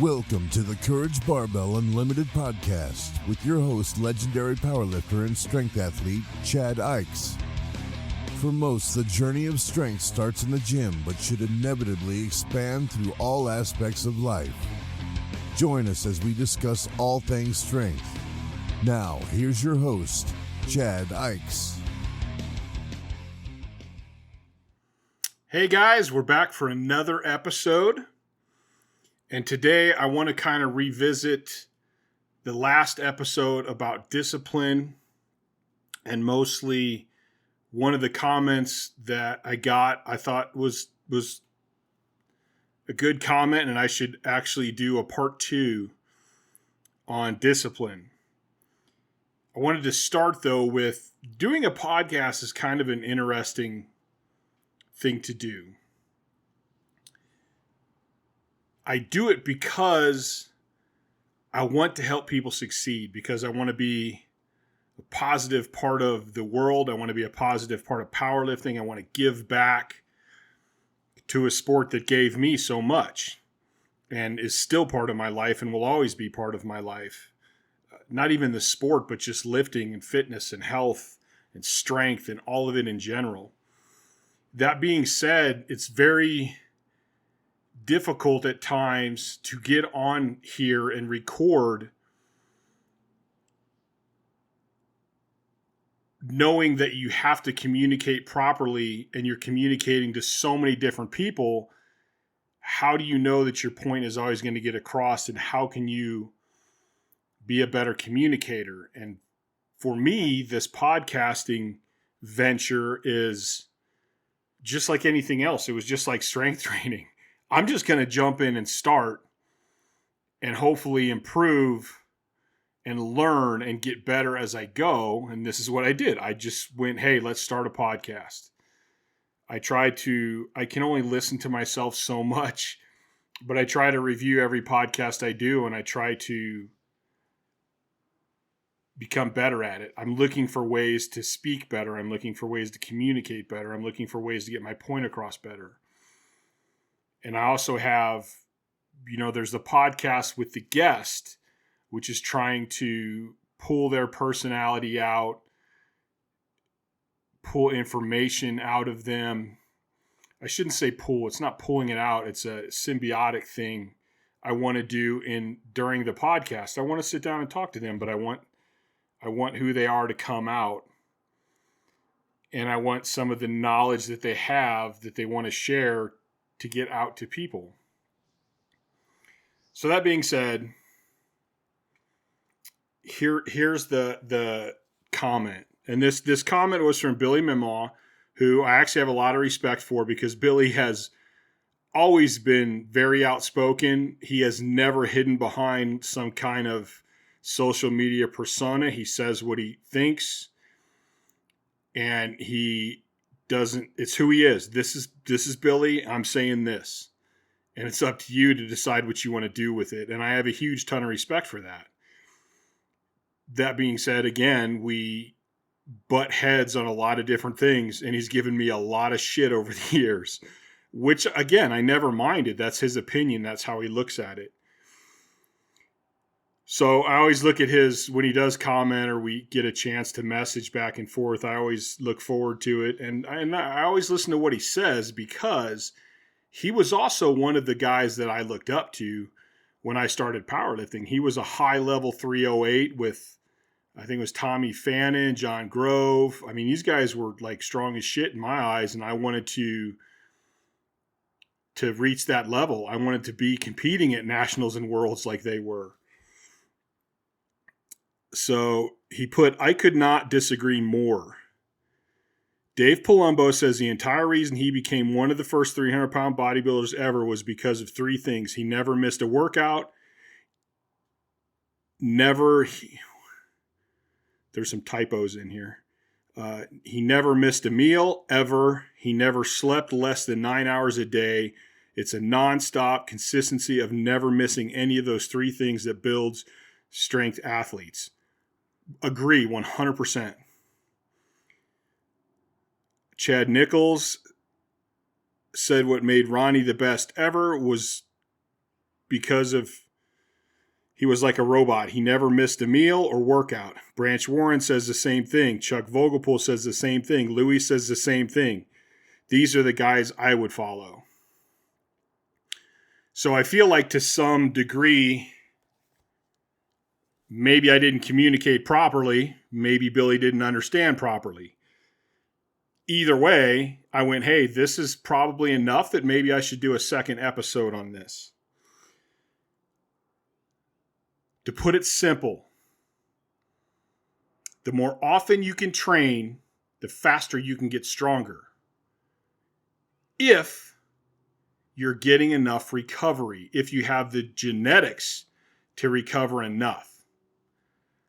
Welcome to the Courage Barbell Unlimited podcast with your host, legendary powerlifter and strength athlete, Chad Ikes. For most, the journey of strength starts in the gym, but should inevitably expand through all aspects of life. Join us as we discuss all things strength. Now, here's your host, Chad Ikes. Hey guys, we're back for another episode. And today I want to kind of revisit the last episode about discipline, and mostly one of the comments that I got I thought was a good comment, and I should actually do a part 2 on discipline. I wanted to start though with doing a podcast is kind of an interesting thing to do. I do it because I want to help people succeed, because I want to be a positive part of the world. I want to be a positive part of powerlifting. I want to give back to a sport that gave me so much and is still part of my life and will always be part of my life. Not even the sport, but just lifting and fitness and health and strength and all of it in general. That being said, it's very difficult at times to get on here and record knowing that you have to communicate properly and you're communicating to so many different people. How do you know that your point is always going to get across, and how can you be a better communicator? And for me, this podcasting venture is just like anything else. It was just like strength training. I'm just going to jump in and start and hopefully improve and learn and get better as I go. And this is what I did. I just went, hey, let's start a podcast. I can only listen to myself so much, but I try to review every podcast I do, and I try to become better at it. I'm looking for ways to speak better. I'm looking for ways to communicate better. I'm looking for ways to get my point across better. And I also have, there's the podcast with the guest, which is trying to pull their personality out, pull information out of them. I shouldn't say pull. It's not pulling it out. It's a symbiotic thing I want to do during the podcast. I want to sit down and talk to them, but I want who they are to come out. And I want some of the knowledge that they have that they want to share to get out to people. So that being said, here's the comment. And this comment was from Billy Memaw, who I actually have a lot of respect for, because Billy has always been very outspoken. He has never hidden behind some kind of social media persona. He says what he thinks, and it's who he is. This is Billy. I'm saying this, and it's up to you to decide what you want to do with it. And I have a huge ton of respect for that. That being said, again, we butt heads on a lot of different things, and he's given me a lot of shit over the years, which again, I never minded. That's his opinion. That's how he looks at it. So I always look at when he does comment or we get a chance to message back and forth, I always look forward to it. And I always listen to what he says, because he was also one of the guys that I looked up to when I started powerlifting. He was a high level 308 with, I think it was Tommy Fannin, John Grove. I mean, these guys were like strong as shit in my eyes, and I wanted to reach that level. I wanted to be competing at nationals and worlds like they were. So he put, I could not disagree more. Dave Palumbo says the entire reason he became one of the first 300-pound bodybuilders ever was because of 3 things. He never missed a workout. There's some typos in here. He never missed a meal, ever. He never slept less than 9 hours a day. It's a nonstop consistency of never missing any of those 3 things that builds strength athletes. Agree 100%. Chad Nichols said what made Ronnie the best ever was because of He was like a robot. He never missed a meal or workout. Branch Warren says the same thing. Chuck Vogelpohl says the same thing. Louis says the same thing. These are the guys I would follow. So I feel like to some degree, maybe I didn't communicate properly. Maybe Billy didn't understand properly. Either way, I went, hey, this is probably enough that maybe I should do a second episode on this. To put it simple, the more often you can train, the faster you can get stronger. If you're getting enough recovery, if you have the genetics to recover enough.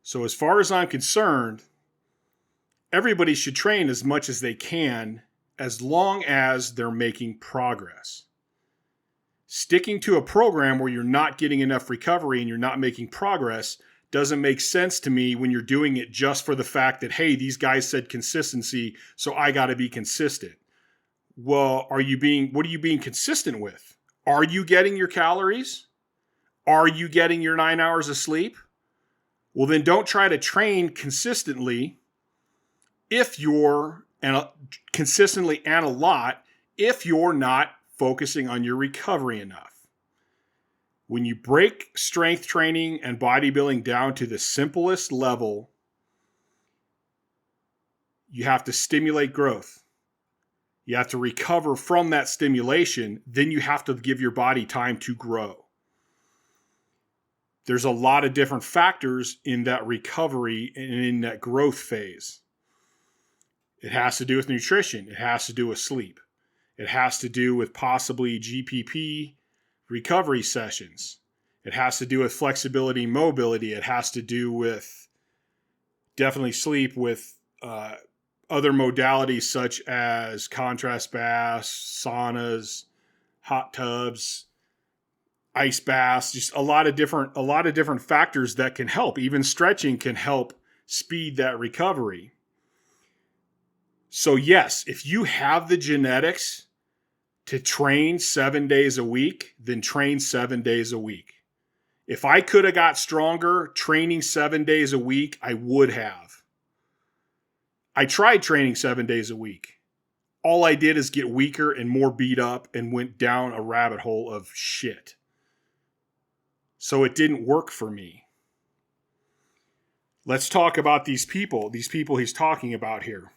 So as far as I'm concerned, everybody should train as much as they can as long as they're making progress. Sticking to a program where you're not getting enough recovery and you're not making progress doesn't make sense to me when you're doing it just for the fact that, hey, these guys said consistency, so I got to be consistent. Well, what are you being consistent with? Are you getting your calories? Are you getting your 9 hours of sleep? Well, then don't try to train consistently if you're consistently and a lot if you're not focusing on your recovery enough. When you break strength training and bodybuilding down to the simplest level, you have to stimulate growth. You have to recover from that stimulation. Then you have to give your body time to grow. There's a lot of different factors in that recovery and in that growth phase. It has to do with nutrition. It has to do with sleep. It has to do with possibly GPP recovery sessions. It has to do with flexibility, mobility. It has to do with definitely sleep with other modalities such as contrast baths, saunas, hot tubs, ice baths, just a lot of different factors that can help. Even stretching can help speed that recovery. So yes, if you have the genetics to train 7 days a week, then train 7 days a week. If I could have got stronger training 7 days a week, I would have. I tried training 7 days a week. All I did is get weaker and more beat up and went down a rabbit hole of shit. So it didn't work for me. Let's talk about these people he's talking about here.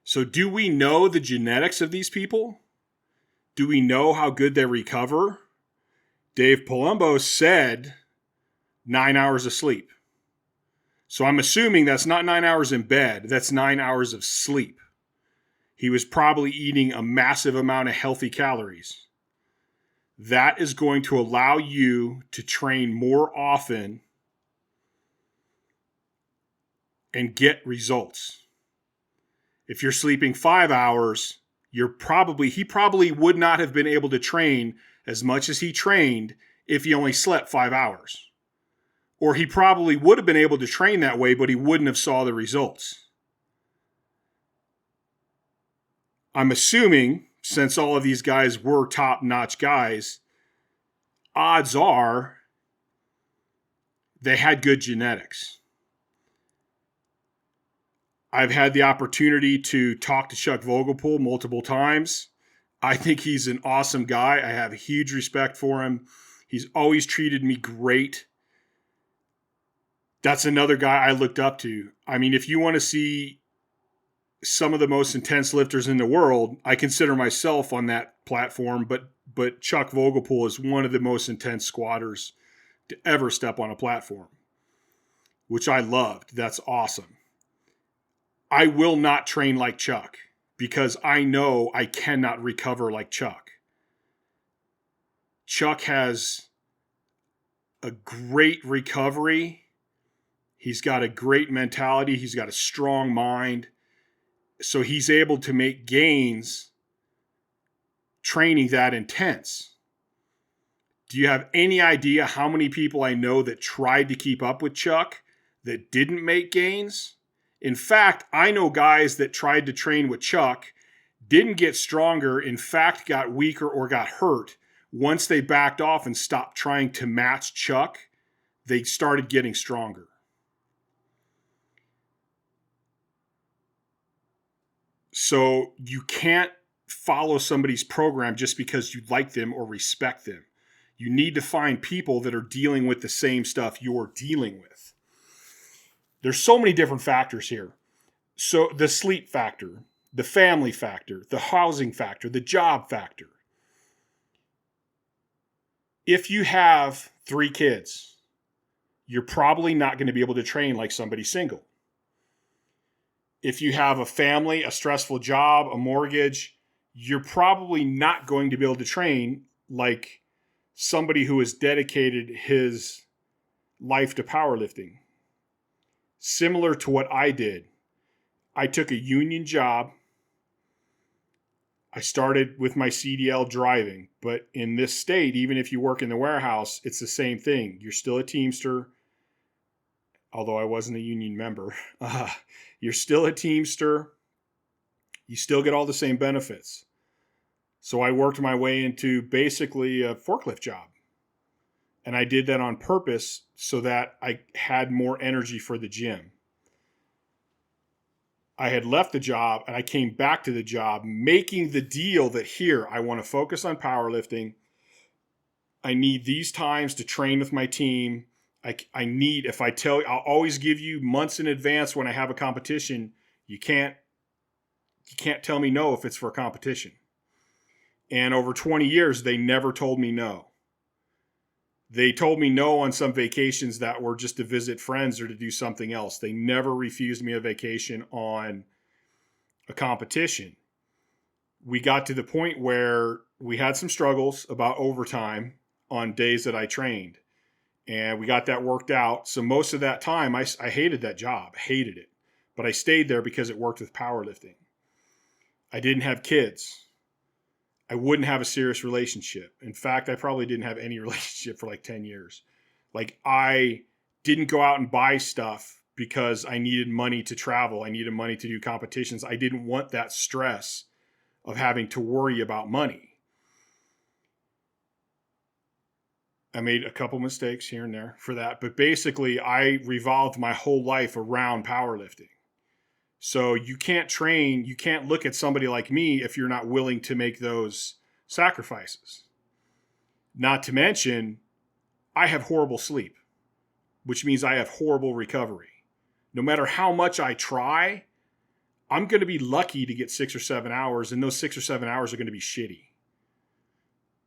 So do we know the genetics of these people? Do we know how good they recover? Dave Palumbo said 9 hours of sleep. So I'm assuming that's not 9 hours in bed. That's 9 hours of sleep. He was probably eating a massive amount of healthy calories. That is going to allow you to train more often and get results. If you're sleeping 5 hours, he probably would not have been able to train as much as he trained if he only slept 5 hours. Or he probably would have been able to train that way, but he wouldn't have saw the results. I'm assuming, since all of these guys were top-notch guys, odds are they had good genetics. I've had the opportunity to talk to Chuck Vogelpohl multiple times. I think he's an awesome guy. I have huge respect for him. He's always treated me great. That's another guy I looked up to. I mean, if you want to see some of the most intense lifters in the world, I consider myself on that platform, but Chuck Vogelpohl is one of the most intense squatters to ever step on a platform, which I loved. That's awesome. I will not train like Chuck because I know I cannot recover like Chuck. Chuck has a great recovery. He's got a great mentality. He's got a strong mind. So he's able to make gains training that intense. Do you have any idea how many people I know that tried to keep up with Chuck that didn't make gains? In fact, I know guys that tried to train with Chuck, didn't get stronger, in fact got weaker or got hurt Once they backed off and stopped trying to match Chuck, they started getting stronger. So you can't follow somebody's program just because you like them or respect them. You need to find people that are dealing with the same stuff you're dealing with. There's so many different factors here. So the sleep factor, the family factor, the housing factor, the job factor. If you have 3 kids, you're probably not going to be able to train like somebody single. If you have a family, a stressful job, a mortgage, you're probably not going to be able to train like somebody who has dedicated his life to powerlifting. Similar to what I did. I took a union job. I started with my CDL driving, but in this state, even if you work in the warehouse, it's the same thing. You're still a Teamster, although I wasn't a union member. You're still a Teamster. You still get all the same benefits. So I worked my way into basically a forklift job. And I did that on purpose so that I had more energy for the gym. I had left the job and I came back to the job making the deal that here, I want to focus on powerlifting. I need these times to train with my team. I need, if I tell you, I'll always give you months in advance when I have a competition. You can't tell me no if it's for a competition. And over 20 years, they never told me no. They told me no on some vacations that were just to visit friends or to do something else. They never refused me a vacation on a competition. We got to the point where we had some struggles about overtime on days that I trained. And we got that worked out. So most of that time, I hated that job, hated it. But I stayed there because it worked with powerlifting. I didn't have kids. I wouldn't have a serious relationship. In fact, I probably didn't have any relationship for like 10 years. Like I didn't go out and buy stuff because I needed money to travel. I needed money to do competitions. I didn't want that stress of having to worry about money. I made a couple mistakes here and there for that, but basically I revolved my whole life around powerlifting. So you can't train, you can't look at somebody like me if you're not willing to make those sacrifices. Not to mention, I have horrible sleep, which means I have horrible recovery. No matter how much I try, I'm going to be lucky to get 6 or 7 hours, and those 6 or 7 hours are going to be shitty.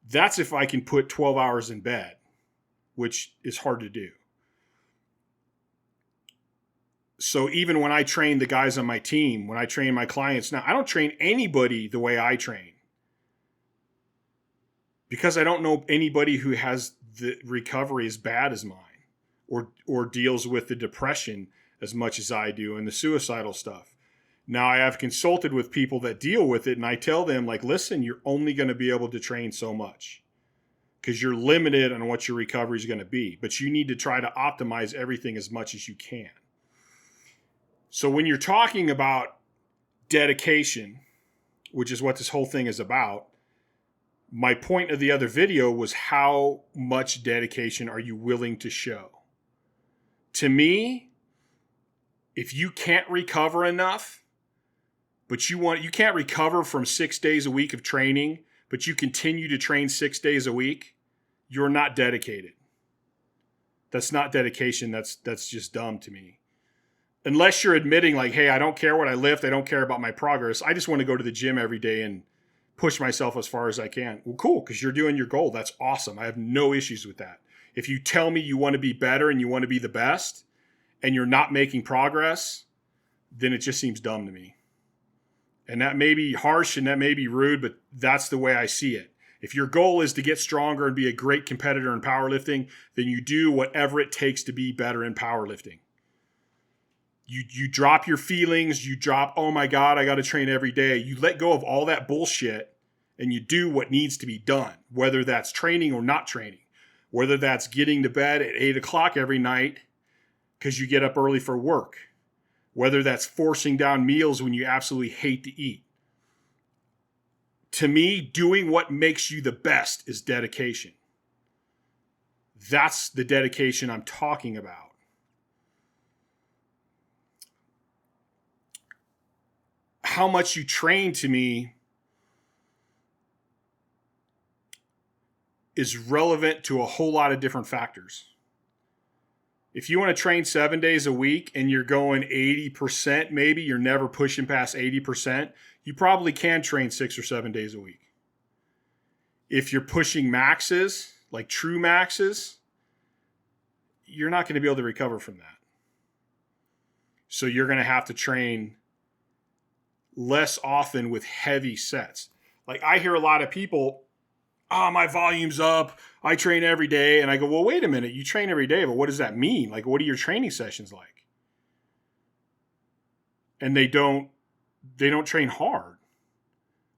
That's if I can put 12 hours in bed, which is hard to do. So even when I train the guys on my team, when I train my clients now, I don't train anybody the way I train. Because I don't know anybody who has the recovery as bad as mine or deals with the depression as much as I do and the suicidal stuff. Now I have consulted with people that deal with it, and I tell them, like, listen, you're only going to be able to train so much because you're limited on what your recovery is going to be. But you need to try to optimize everything as much as you can. So when you're talking about dedication, which is what this whole thing is about, my point of the other video was how much dedication are you willing to show? To me, if you can't recover enough, but you can't recover from 6 days a week of training, but you continue to train 6 days a week, you're not dedicated. That's not dedication. That's just dumb to me. Unless you're admitting like, hey, I don't care what I lift. I don't care about my progress. I just want to go to the gym every day and push myself as far as I can. Well, cool, because you're doing your goal. That's awesome. I have no issues with that. If you tell me you want to be better and you want to be the best and you're not making progress, then it just seems dumb to me. And that may be harsh and that may be rude, but that's the way I see it. If your goal is to get stronger and be a great competitor in powerlifting, then you do whatever it takes to be better in powerlifting. You drop your feelings, you drop, oh my God, I got to train every day. You let go of all that bullshit and you do what needs to be done, whether that's training or not training, whether that's getting to bed at 8 o'clock every night because you get up early for work, whether that's forcing down meals when you absolutely hate to eat. To me, doing what makes you the best is dedication. That's the dedication I'm talking about. How much you train, to me, is relevant to a whole lot of different factors. If you want to train 7 days a week and you're going 80%, maybe you're never pushing past 80%, you probably can train 6 or 7 days a week. If you're pushing maxes, like true maxes, you're not going to be able to recover from that. So you're going to have to train less often with heavy sets. Like I hear a lot of people, my volume's up, I train every day. And I go, well, wait a minute, you train every day, but what does that mean? Like, what are your training sessions like? And they don't train hard.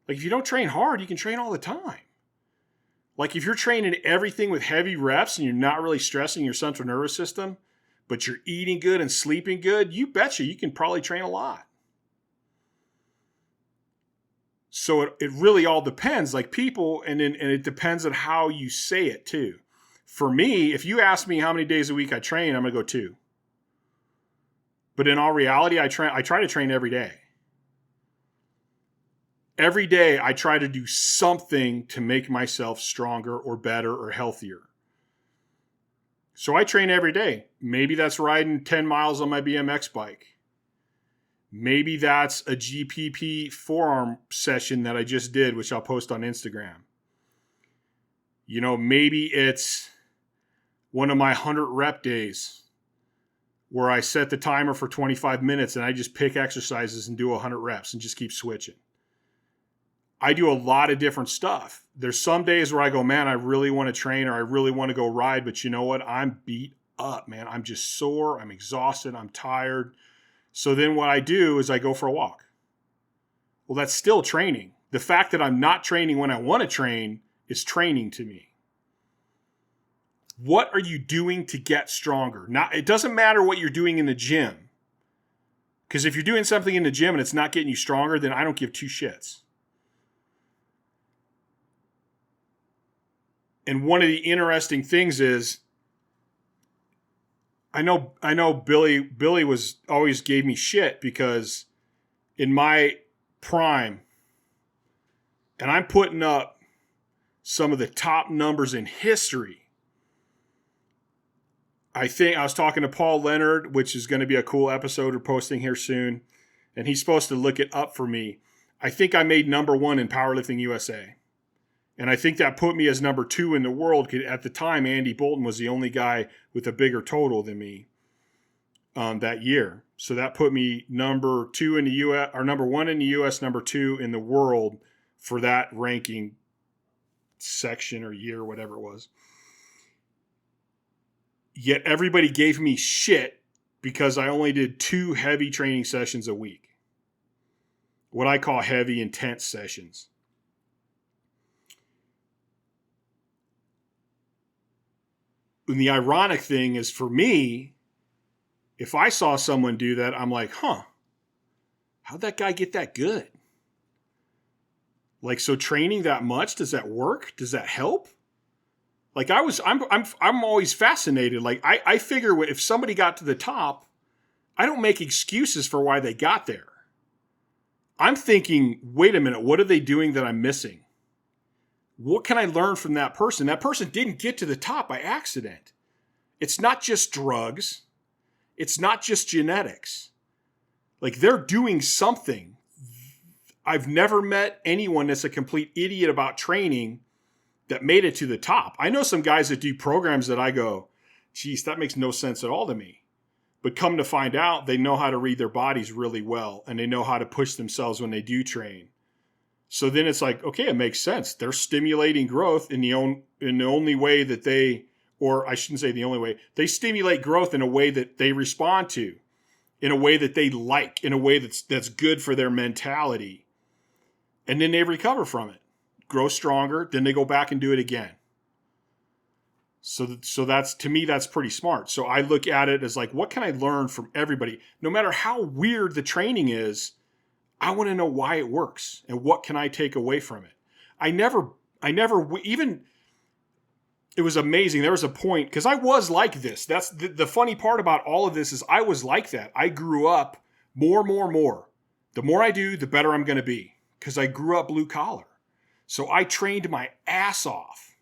Like if you don't train hard, you can train all the time. Like if you're training everything with heavy reps and you're not really stressing your central nervous system, but you're eating good and sleeping good, you betcha you can probably train a lot. So it really all depends, like people, and it depends on how you say it too. For me, if you ask me how many days a week I train, I'm going to go 2. But in all reality, I try to train every day. Every day I try to do something to make myself stronger or better or healthier. So I train every day. Maybe that's riding 10 miles on my BMX bike. Maybe that's a GPP forearm session that I just did, which I'll post on Instagram. You know, maybe it's one of my 100 rep days where I set the timer for 25 minutes and I just pick exercises and do 100 reps and just keep switching. I do a lot of different stuff. There's some days where I go, man, I really want to train or I really want to go ride, but you know what? I'm beat up, man. I'm just sore. I'm exhausted. I'm tired. So then what I do is I go for a walk. Well, that's still training. The fact that I'm not training when I want to train is training to me. What are you doing to get stronger? It doesn't matter what you're doing in the gym. Because if you're doing something in the gym and it's not getting you stronger, then I don't give two shits. And one of the interesting things is, I know Billy was always gave me shit because in my prime, and I'm putting up some of the top numbers in history. I think I was talking to Paul Leonard, which is going to be a cool episode we're posting here soon, and he's supposed to look it up for me. I think I made number 1 in Powerlifting USA. And I think that put me as number 2 in the world. At the time, Andy Bolton was the only guy with a bigger total than me that year. So that put me number 2 in the U.S., or number 1 in the U.S., number 2 in the world for that ranking section or year, whatever it was. Yet everybody gave me shit because I only did 2 heavy training sessions a week. What I call heavy, intense sessions. And the ironic thing is, for me, if I saw someone do that, I'm like, how'd that guy get that good? Like, so training that much, does that work? Does that help? Like I'm always fascinated. Like I figure if somebody got to the top, I don't make excuses for why they got there. I'm thinking, wait a minute, what are they doing that I'm missing? What can I learn from that person? That person didn't get to the top by accident. It's not just drugs. It's not just genetics. Like they're doing something. I've never met anyone that's a complete idiot about training that made it to the top. I know some guys that do programs that I go, geez, that makes no sense at all to me. But come to find out, they know how to read their bodies really well and they know how to push themselves when they do train. So then it's like, okay, it makes sense. They're stimulating growth in the only way that they, or I shouldn't say the only way, they stimulate growth in a way that they respond to, in a way that they like, in a way that's good for their mentality. And then they recover from it, grow stronger, then they go back and do it again. So that's, to me, that's pretty smart. So I look at it as like, what can I learn from everybody? No matter how weird the training is, I want to know why it works and what can I take away from it. I never even, it was amazing. There was a point, because I was like this. That's the funny part about all of this is I was like that. I grew up more. The more I do, the better I'm going to be, because I grew up blue collar. So I trained my ass off.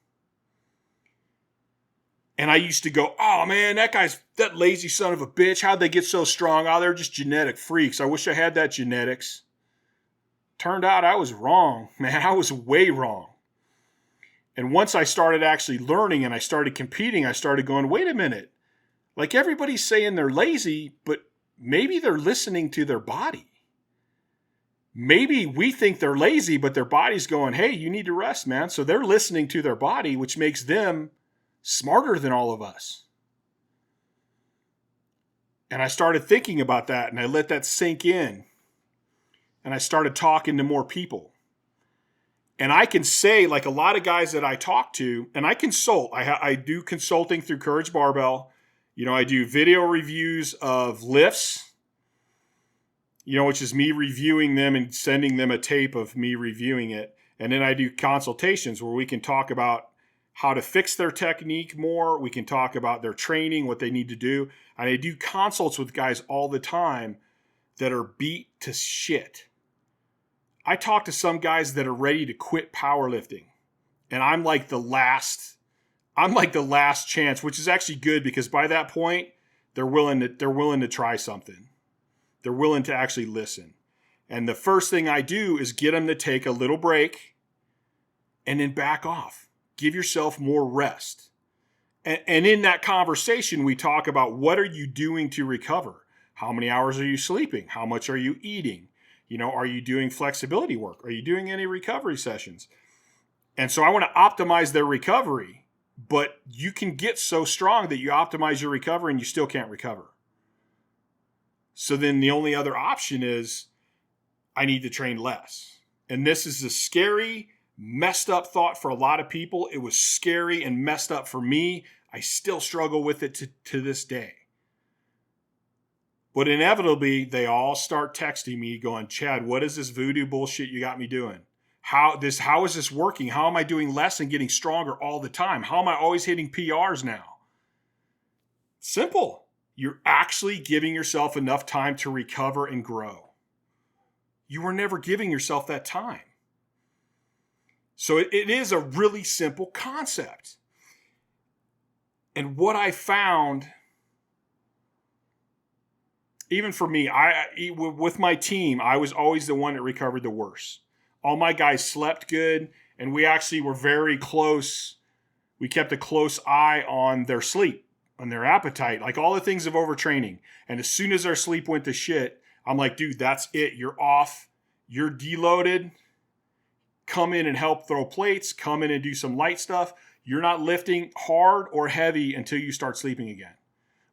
And I used to go, oh man, that lazy son of a bitch. How'd they get so strong? Oh, they're just genetic freaks. I wish I had that genetics. Turned out I was wrong, man. I was way wrong. And once I started actually learning and I started competing, I started going, wait a minute. Like, everybody's saying they're lazy, but maybe they're listening to their body. Maybe we think they're lazy, but their body's going, hey, you need to rest, man. So they're listening to their body, which makes them smarter than all of us. And I started thinking about that, and I let that sink in. And I started talking to more people. And I can say, like a lot of guys that I talk to, and I consult. I do consulting through Courage Barbell. I do video reviews of lifts, which is me reviewing them and sending them a tape of me reviewing it. And then I do consultations where we can talk about how to fix their technique more. We can talk about their training, what they need to do. And I do consults with guys all the time that are beat to shit. I talk to some guys that are ready to quit powerlifting. And I'm like the last chance, which is actually good, because by that point, they're willing to try something. They're willing to actually listen. And the first thing I do is get them to take a little break and then back off. Give yourself more rest. And in that conversation, we talk about, what are you doing to recover? How many hours are you sleeping? How much are you eating? Are you doing flexibility work? Are you doing any recovery sessions? And so I want to optimize their recovery, but you can get so strong that you optimize your recovery and you still can't recover. So then the only other option is, I need to train less. And this is a scary, messed up thought for a lot of people. It was scary and messed up for me. I still struggle with it to this day. But inevitably, they all start texting me going, Chad, what is this voodoo bullshit you got me doing? How is this working? How am I doing less and getting stronger all the time? How am I always hitting PRs now? Simple. You're actually giving yourself enough time to recover and grow. You were never giving yourself that time. So it is a really simple concept. And what I found, even for me, with my team, I was always the one that recovered the worst. All my guys slept good, and we actually were very close. We kept a close eye on their sleep, on their appetite, like all the things of overtraining. And as soon as our sleep went to shit, I'm like, dude, that's it. You're off. You're deloaded. Come in and help throw plates. Come in and do some light stuff. You're not lifting hard or heavy until you start sleeping again,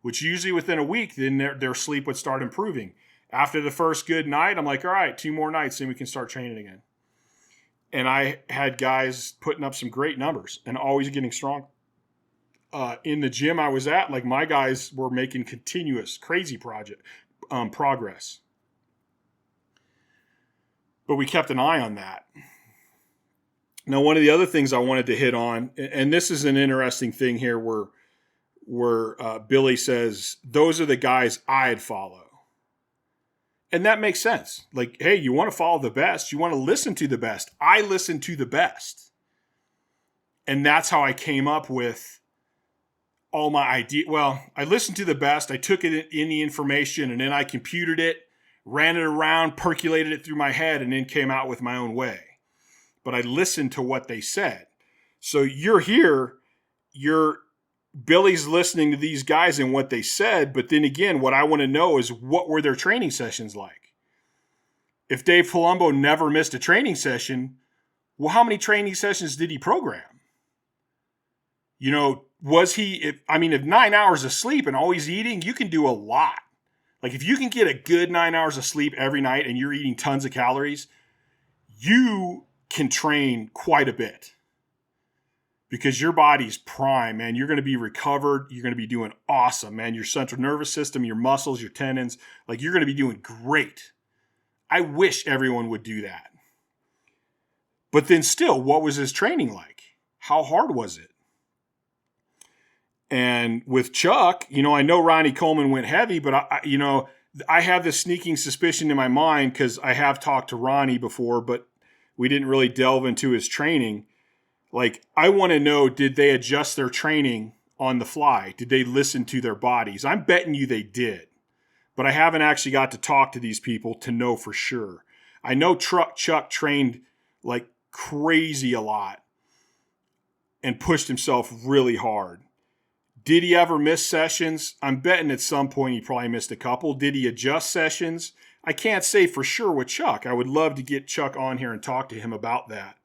which usually within a week, then their sleep would start improving. After the first good night, I'm like, all right, 2 more nights, then we can start training again. And I had guys putting up some great numbers and always getting strong. In the gym I was at, like, my guys were making continuous, crazy progress. But we kept an eye on that. Now, one of the other things I wanted to hit on, and this is an interesting thing here where Billy says, those are the guys I'd follow. And that makes sense. Like, hey, you want to follow the best. You want to listen to the best. I listen to the best. And that's how I came up with all my ideas. Well, I listened to the best. I took it in the information, and then I computed it, ran it around, percolated it through my head, and then came out with my own way. But I listened to what they said. So you're here, Billy's listening to these guys and what they said, but then again, what I want to know is, what were their training sessions like? If Dave Palumbo never missed a training session, well, how many training sessions did he program? Was he, if 9 hours of sleep and always eating, you can do a lot. Like, if you can get a good 9 hours of sleep every night and you're eating tons of calories, you can train quite a bit. Because your body's prime, man. You're going to be recovered. You're going to be doing awesome, man. Your central nervous system, your muscles, your tendons, like, you're going to be doing great. I wish everyone would do that. But then still, what was his training like? How hard was it? And with Chuck, I know Ronnie Coleman went heavy, but I have this sneaking suspicion in my mind because I have talked to Ronnie before, but we didn't really delve into his training. Like, I want to know, did they adjust their training on the fly? Did they listen to their bodies? I'm betting you they did, but I haven't actually got to talk to these people to know for sure. I know Chuck trained like crazy a lot and pushed himself really hard. Did he ever miss sessions? I'm betting at some point he probably missed a couple. Did he adjust sessions? I can't say for sure with Chuck. I would love to get Chuck on here and talk to him about that.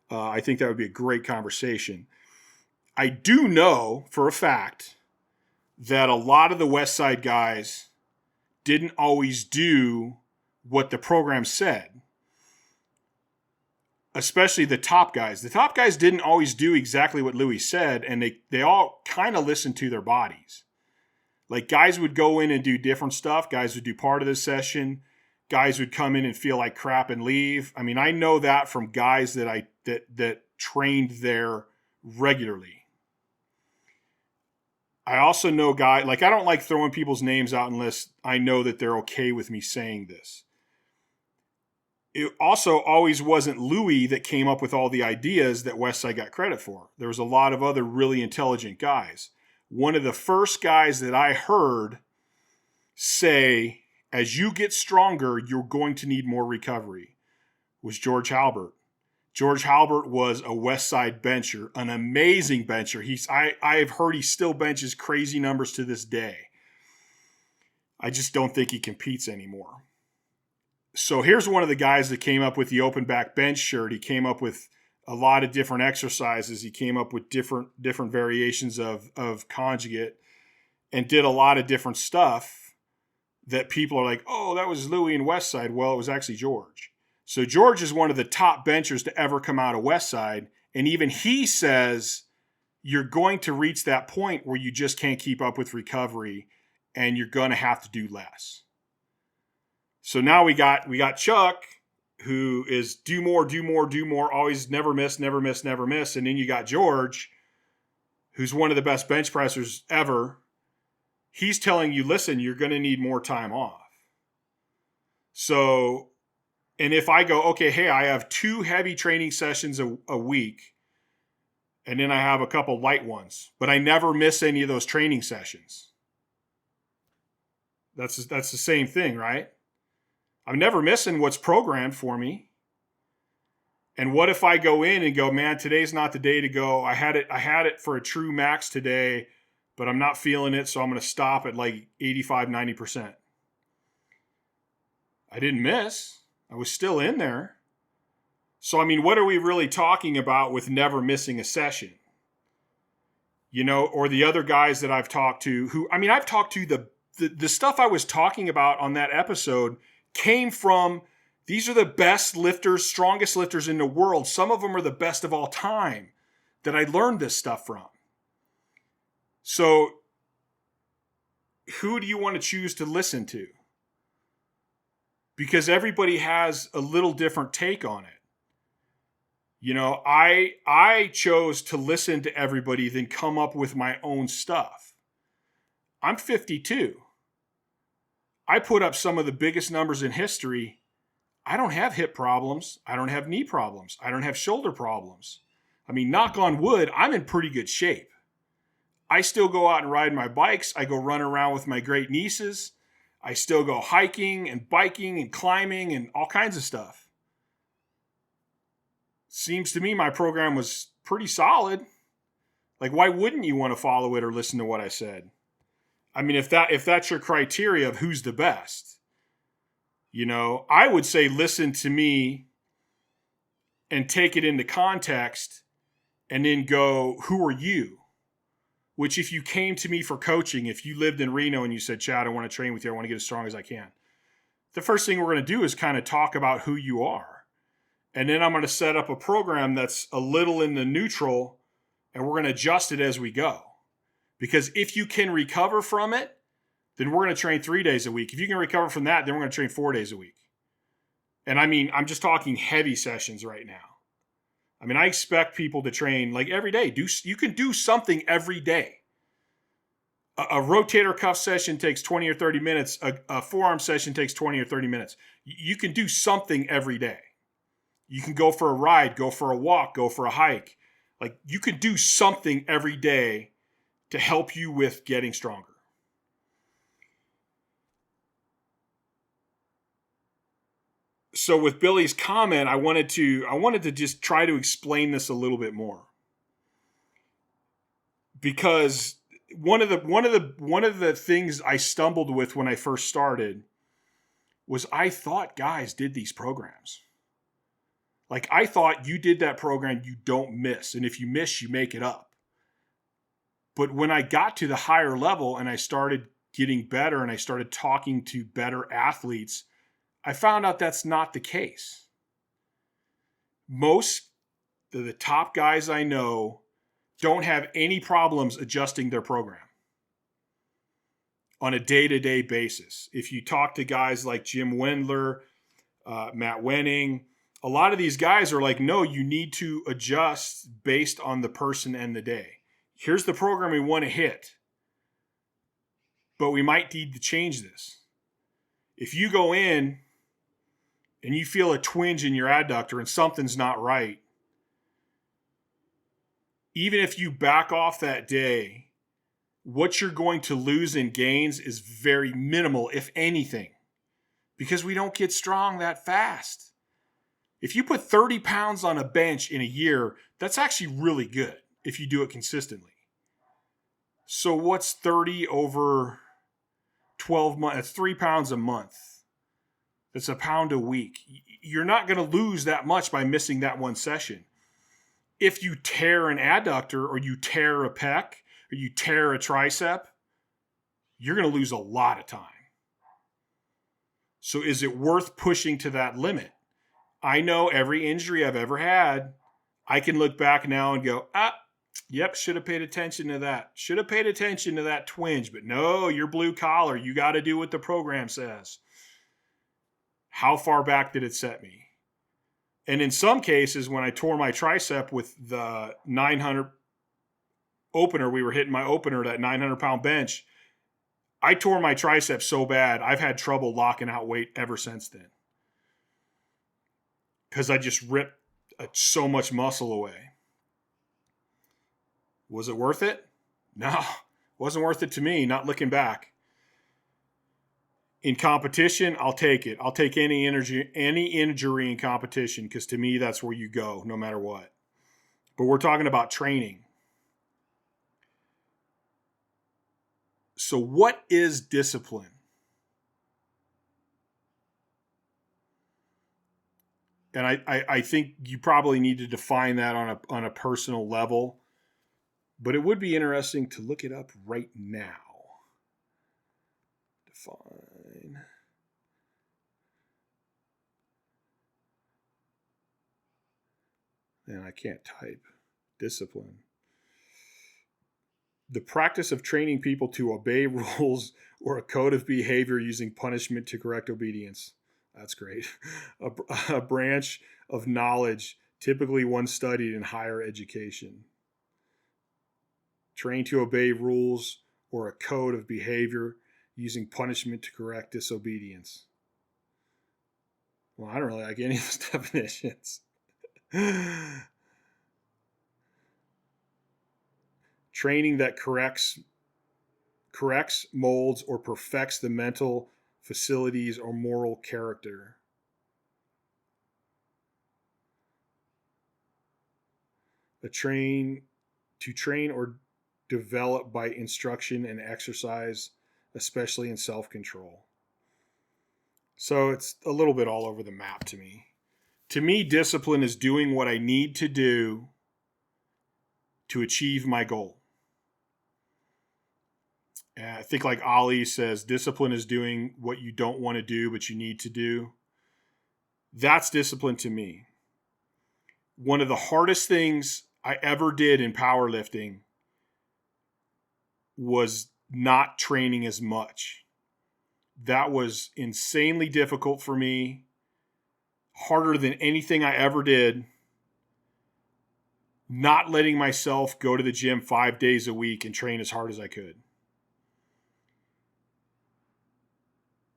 I think that would be a great conversation. I do know for a fact that a lot of the West Side guys didn't always do what the program said. Especially the top guys. The top guys didn't always do exactly what Louis said, and they all kind of listened to their bodies. Like, guys would go in and do different stuff. Guys would do part of the session. Guys would come in and feel like crap and leave. I mean, I know that from guys that trained there regularly. I also know guys, like, I don't like throwing people's names out unless I know that they're okay with me saying this. It also always wasn't Louis that came up with all the ideas that Westside got credit for. There was a lot of other really intelligent guys. One of the first guys that I heard say, as you get stronger, you're going to need more recovery, was George Halbert. George Halbert was a Westside bencher, an amazing bencher. I've heard he still benches crazy numbers to this day. I just don't think he competes anymore. So here's one of the guys that came up with the open back bench shirt. He came up with a lot of different exercises. He came up with different variations of conjugate and did a lot of different stuff that people are like, oh, that was Louis and Westside. Well, it was actually George. So George is one of the top benchers to ever come out of Westside. And even he says you're going to reach that point where you just can't keep up with recovery and you're going to have to do less. So now we got Chuck, who is do more, always never miss. And then you got George, who's one of the best bench pressers ever. He's telling you, listen, you're going to need more time off. So, and if I go, okay, hey, I have 2 heavy training sessions a week, and then I have a couple light ones, but I never miss any of those training sessions. That's the same thing, right? I'm never missing what's programmed for me. And what if I go in and go, man, today's not the day to go. I had it for a true max today, but I'm not feeling it, so I'm going to stop at like 85, 90%. I didn't miss. I was still in there. So, I mean, what are we really talking about with never missing a session? Or the other guys that I've talked to I've talked to the stuff I was talking about on that episode came from, these are the best lifters, strongest lifters in the world. Some of them are the best of all time that I learned this stuff from. So who do you want to choose to listen to? Because everybody has a little different take on it. I chose to listen to everybody than come up with my own stuff. I'm 52. I put up some of the biggest numbers in history. I don't have hip problems. I don't have knee problems. I don't have shoulder problems. I mean, knock on wood, I'm in pretty good shape. I still go out and ride my bikes. I go run around with my great nieces. I still go hiking and biking and climbing and all kinds of stuff. Seems to me my program was pretty solid. Like, why wouldn't you want to follow it or listen to what I said? I mean, if that's your criteria of who's the best, I would say listen to me and take it into context and then go, who are you? Which, if you came to me for coaching, if you lived in Reno and you said, Chad, I want to train with you, I want to get as strong as I can, the first thing we're going to do is kind of talk about who you are. And then I'm going to set up a program that's a little in the neutral, and we're going to adjust it as we go. Because if you can recover from it, then we're going to train 3 days a week. If you can recover from that, then we're going to train 4 days a week. And I mean, I'm just talking heavy sessions right now. I mean, I expect people to train like every day. You can do something every day. A rotator cuff session takes 20 or 30 minutes. A forearm session takes 20 or 30 minutes. You can do something every day. You can go for a ride, go for a walk, go for a hike. Like, you can do something every day to help you with getting stronger. So with Billy's comment, I wanted to just try to explain this a little bit more. Because one of the things I stumbled with when I first started was I thought guys did these programs. Like, I thought you did that program, you don't miss. And if you miss, you make it up. But when I got to the higher level and I started getting better and I started talking to better athletes, I found out that's not the case. Most of the top guys I know don't have any problems adjusting their program on a day-to-day basis. If you talk to guys like Jim Wendler, Matt Wenning, a lot of these guys are like, no, you need to adjust based on the person and the day. Here's the program we want to hit, but we might need to change this. If you go in and you feel a twinge in your adductor and something's not right, even if you back off that day, what you're going to lose in gains is very minimal, if anything, because we don't get strong that fast. If you put 30 pounds on a bench in a year, that's actually really good if you do it consistently. So what's 30 over 12 months? That's 3 pounds a month. That's a pound a week. You're not going to lose that much by missing that one session. If you tear an adductor or you tear a pec or you tear a tricep, you're going to lose a lot of time. So is it worth pushing to that limit? I know every injury I've ever had, I can look back now and go, yep, should have paid attention to that. Should have paid attention to that twinge. But no, you're blue collar. You got to do what the program says. How far back did it set me? And in some cases, when I tore my tricep with the 900 opener, we were hitting my opener, that 900-pound bench, I tore my tricep so bad, I've had trouble locking out weight ever since then. Because I just ripped so much muscle away. Was it worth it? No, it wasn't worth it to me, not looking back. In competition, I'll take it. I'll take any injury in competition, because to me, that's where you go, no matter what. But we're talking about training. So what is discipline? And I think you probably need to define that on a personal level. But it would be interesting to look it up right now. Define. And I can't type. Discipline. The practice of training people to obey rules or a code of behavior using punishment to correct obedience. That's great. A branch of knowledge, typically one studied in higher education. Trained to obey rules or a code of behavior using punishment to correct disobedience. Well, I don't really like any of those definitions. Training that corrects, molds, or perfects the mental facilities or moral character. To train or develop by instruction and exercise, especially in self-control. So it's a little bit all over the map to me. To me, discipline is doing what I need to do to achieve my goal. And I think, like Ali says, discipline is doing what you don't want to do, but you need to do. That's discipline to me. One of the hardest things I ever did in powerlifting was not training as much. That was insanely difficult for me, harder than anything I ever did. not letting myself go to the gym 5 days a week and train as hard as I could.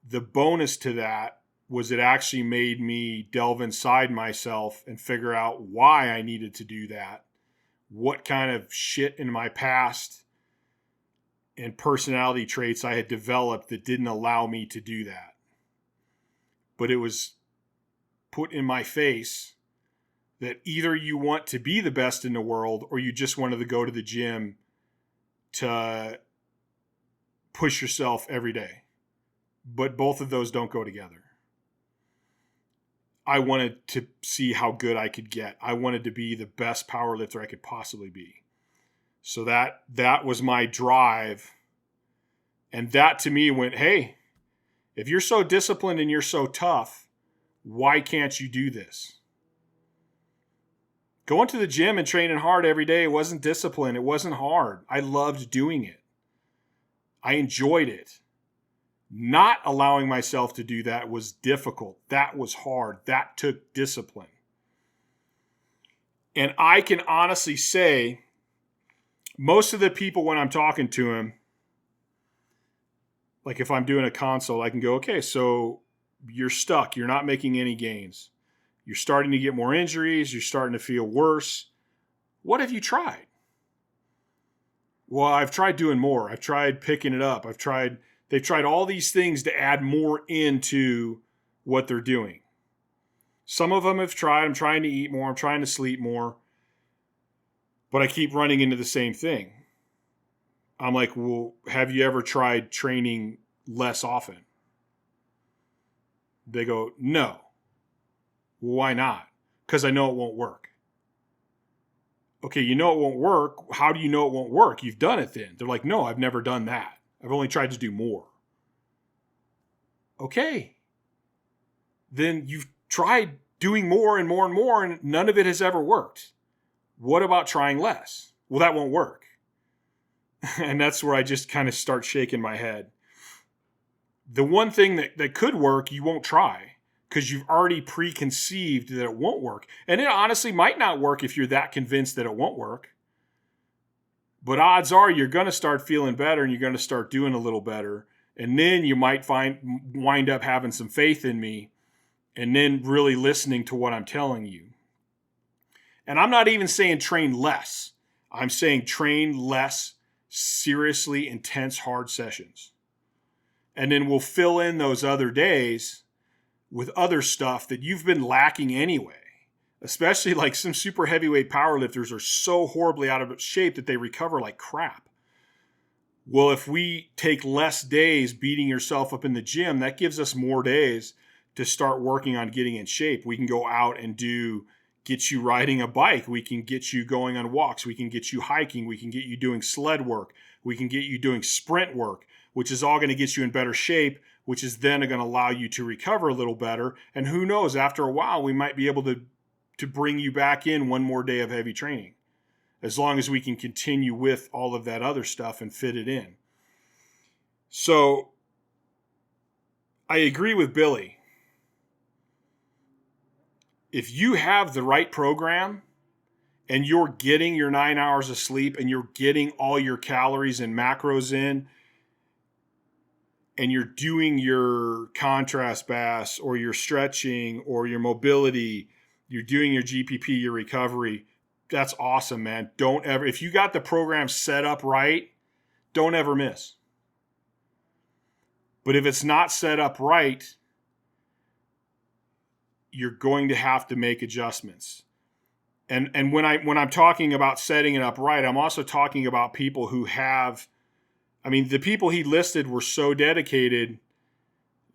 The bonus to that was it actually made me delve inside myself and figure out why I needed to do that, what kind of shit in my past and personality traits I had developed that didn't allow me to do that. But it was put in my face that either you want to be the best in the world or you just wanted to go to the gym to push yourself every day. But both of those don't go together. I wanted to see how good I could get. I wanted to be the best powerlifter I could possibly be. So that was my drive. And that to me went, hey, if you're so disciplined and you're so tough, why can't you do this? Going to the gym and training hard every day, it wasn't discipline. It wasn't hard. I loved doing it. I enjoyed it. Not allowing myself to do that was difficult. That was hard. That took discipline. And I can honestly say, most of the people when I'm talking to them, like if I'm doing a consult, I can go, okay, so you're stuck. You're not making any gains. You're starting to get more injuries. You're starting to feel worse. What have you tried? Well, I've tried doing more. I've tried picking it up. They've tried all these things to add more into what they're doing. Some of them have tried. I'm trying to eat more. I'm trying to sleep more. But I keep running into the same thing. I'm like, well, have you ever tried training less often? They go, no. Well, why not? Because I know it won't work. Okay, you know it won't work. How do you know it won't work? You've done it then. They're like, no, I've never done that. I've only tried to do more. Okay. Then you've tried doing more and more and more, and none of it has ever worked. What about trying less? Well, that won't work. And that's where I just kind of start shaking my head. The one thing that could work, you won't try because you've already preconceived that it won't work. And it honestly might not work if you're that convinced that it won't work. But odds are you're going to start feeling better and you're going to start doing a little better. And then you might wind up having some faith in me and then really listening to what I'm telling you. And I'm not even saying train less. I'm saying train less seriously intense, hard sessions. And then we'll fill in those other days with other stuff that you've been lacking anyway. Especially like some super heavyweight powerlifters are so horribly out of shape that they recover like crap. Well, if we take less days beating yourself up in the gym, that gives us more days to start working on getting in shape. We can go out and get you riding a bike. We can get you going on walks. We can get you hiking. We can get you doing sled work. We can get you doing sprint work, which is all going to get you in better shape, which is then going to allow you to recover a little better. And who knows, after a while, we might be able to bring you back in one more day of heavy training, as long as we can continue with all of that other stuff and fit it in. So I agree with Billy. If you have the right program and you're getting your 9 hours of sleep and you're getting all your calories and macros in, and you're doing your contrast baths or your stretching or your mobility, you're doing your GPP, your recovery, that's awesome, man. If you got the program set up right, don't ever miss. But if it's not set up right, you're going to have to make adjustments. And when I'm talking about setting it up right, I'm also talking about people who have, the people he listed were so dedicated,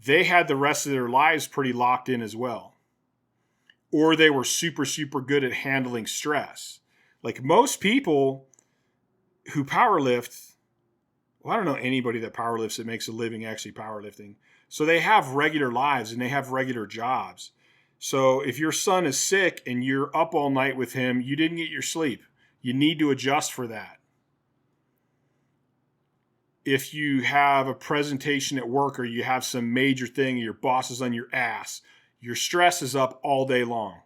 they had the rest of their lives pretty locked in as well. Or they were super, super good at handling stress. Like most people who powerlift, well, I don't know anybody that powerlifts that makes a living actually powerlifting. So they have regular lives and they have regular jobs. So if your son is sick and you're up all night with him, you didn't get your sleep. You need to adjust for that. If you have a presentation at work or you have some major thing, your boss is on your ass, your stress is up all day long.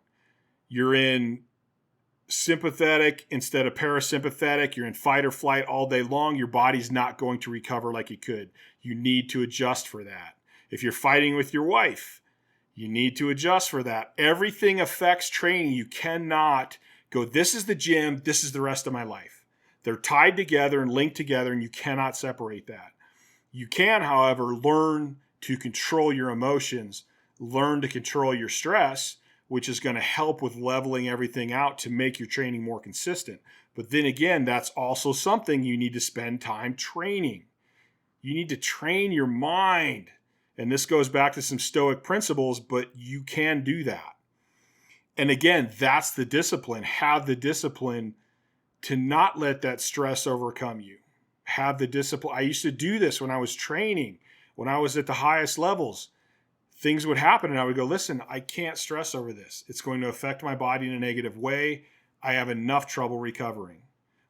You're in sympathetic instead of parasympathetic, you're in fight or flight all day long, your body's not going to recover like it could. You need to adjust for that. If you're fighting with your wife, you need to adjust for that. Everything affects training. You cannot go, this is the gym, this is the rest of my life. They're tied together and linked together, and you cannot separate that. You can, however, learn to control your emotions, learn to control your stress, which is going to help with leveling everything out to make your training more consistent. But then again, that's also something you need to spend time training. You need to train your mind. And this goes back to some Stoic principles, but you can do that. And again, that's the discipline. Have the discipline to not let that stress overcome you. Have the discipline. I used to do this when I was training, when I was at the highest levels. Things would happen and I would go, listen, I can't stress over this. It's going to affect my body in a negative way. I have enough trouble recovering.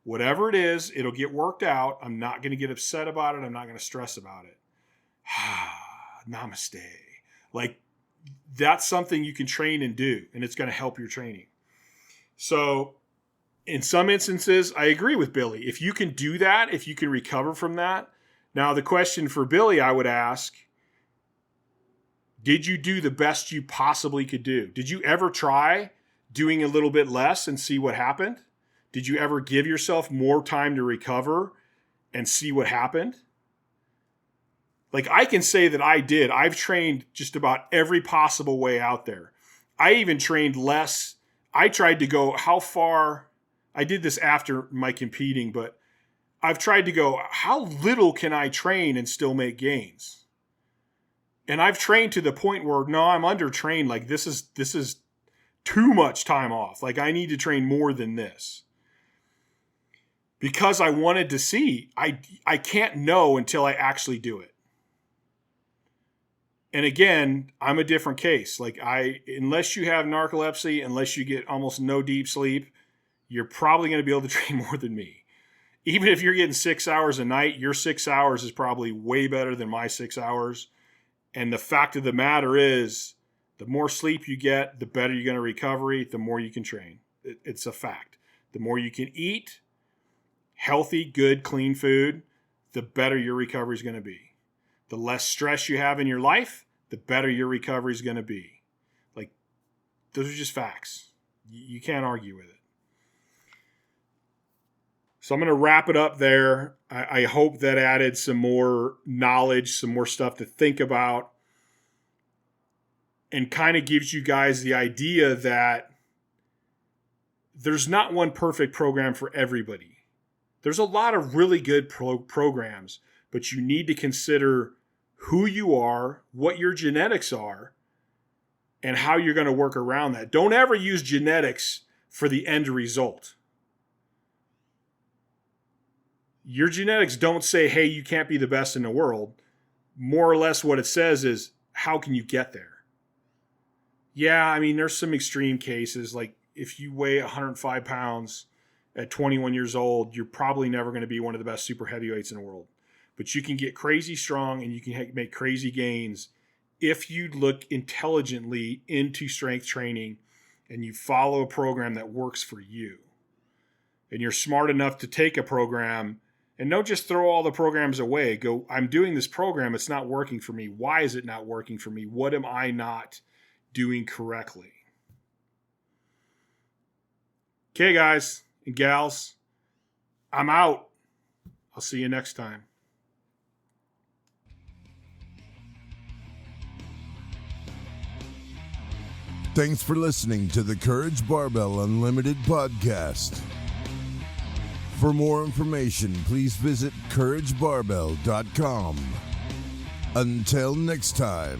Whatever it is, it'll get worked out. I'm not going to get upset about it. I'm not going to stress about it. Namaste. Like, that's something you can train and do, and it's going to help your training. So in some instances, I agree with Billy. If you can do that, if you can recover from that. Now, the question for Billy, I would ask, did you do the best you possibly could do? Did you ever try doing a little bit less and see what happened? Did you ever give yourself more time to recover and see what happened? Like, I can say that I did. I've trained just about every possible way out there. I even trained less. I tried to go how far. I did this after my competing, but I've tried to go, how little can I train and still make gains? And I've trained to the point where, no, I'm undertrained. Like, this is too much time off. Like, I need to train more than this. Because I wanted to see. I can't know until I actually do it. And again, I'm a different case. Like, unless you have narcolepsy, unless you get almost no deep sleep, you're probably going to be able to train more than me. Even if you're getting 6 hours a night, your 6 hours is probably way better than my 6 hours. And the fact of the matter is, the more sleep you get, the better you're going to recover, the more you can train. It's a fact. The more you can eat healthy, good, clean food, the better your recovery is going to be. The less stress you have in your life, the better your recovery is going to be. Like, those are just facts. You can't argue with it. So I'm going to wrap it up there. I hope that added some more knowledge, some more stuff to think about, and kind of gives you guys the idea that there's not one perfect program for everybody. There's a lot of really good programs, but you need to consider who you are, what your genetics are, and how you're going to work around that. Don't ever use genetics for the end result. Your genetics don't say, hey, you can't be the best in the world. More or less what it says is, how can you get there? Yeah, I mean, there's some extreme cases. Like, if you weigh 105 pounds at 21 years old, you're probably never going to be one of the best super heavyweights in the world. But you can get crazy strong and you can make crazy gains if you look intelligently into strength training and you follow a program that works for you. And you're smart enough to take a program and don't just throw all the programs away. Go, I'm doing this program. It's not working for me. Why is it not working for me? What am I not doing correctly? Okay, guys and gals, I'm out. I'll see you next time. Thanks for listening to the Courage Barbell Unlimited podcast. For more information, please visit CourageBarbell.com. Until next time.